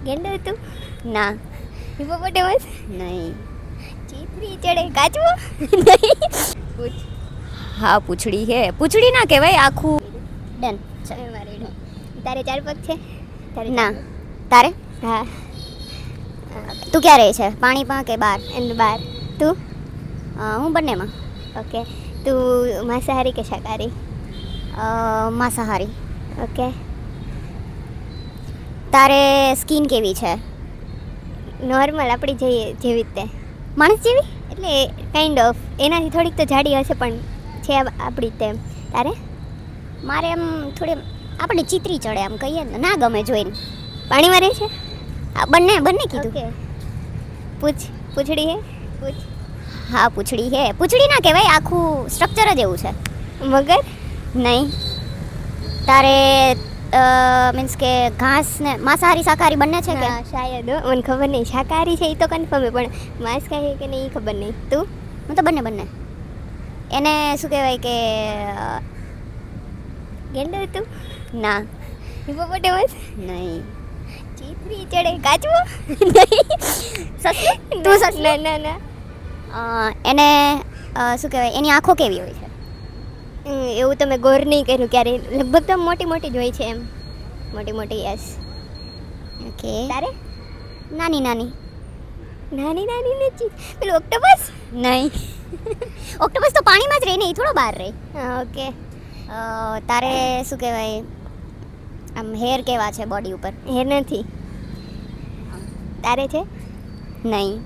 ગેંડો તું? ના. હિપોપોટેમસ? નહીં. ચીતરી ચડે કાચબો? નહીં. પૂછ. હા પૂંછડી હે. પૂંછડી ના કહેવાય આખું. ડન. તારે 4 પગ છે? તારે ના. તારે? હા. તું ક્યાં રહે છે? પાણીમાં કે બહાર? એન્ડ બાર. તું? હું બંનેમાં. ઓકે. તું માંસાહારી કે શાકાહારી? માંસાહારી. ઓકે. તારે સ્કિન કેવી છે? નોર્મલ આપણી જેવી રીતે. માણસ જેવી? એટલે કાઇન્ડ ઓફ એનાથી થોડીક તો જાડી હશે પણ છે આપણી રીતે. તારે? મારે એમ થોડી આપણે ચીતરી ચડે આમ કહીએ ને, ના ગમે જોઈને. પાણીમાં રહે છે? બંને કીધું. ઓકે. પૂંછડી હે? પૂછ. હા પૂંછડી હે. પૂંછડી ના કહેવાય આખું સ્ટ્રક્ચર જ એવું છે. મગર? નહીં. તારે મીન્સ કે ઘાસ ને માંસાહારી શાકાહારી બંને છે કે? હા શાયદ મને ખબર નહીં. શાકાહારી છે એ તો કન્ફર્મ છે પણ માંસ ખાય કે નહીં એ ખબર નહીં. તું? હું તો બંને. એને શું કહેવાય કે ગેંડો તું? ના. હિપોપોટેમસ? નહીં. ચીતરી ચડે કાચબો? નહીં. સસલું? તું સસલું? ના. એને શું કહેવાય એની આંખો કેવી હોય છે? એવું તમે ગોર નહીં કર્યું ક્યારે. લગભગ તો મોટી જ હોય છે એમ. મોટી યસ. ઓકે. તારે? નાની. નાની નથી. પેલું ઓક્ટોપસ? નહીં. ઓક્ટોપસ તો પાણીમાં જ રહે ને, એ થોડો બહાર રહે. હા ઓકે. તારે શું કહેવાય આમ હેર કેવા છે બોડી ઉપર? હેર નથી. તારે છે? નહીં.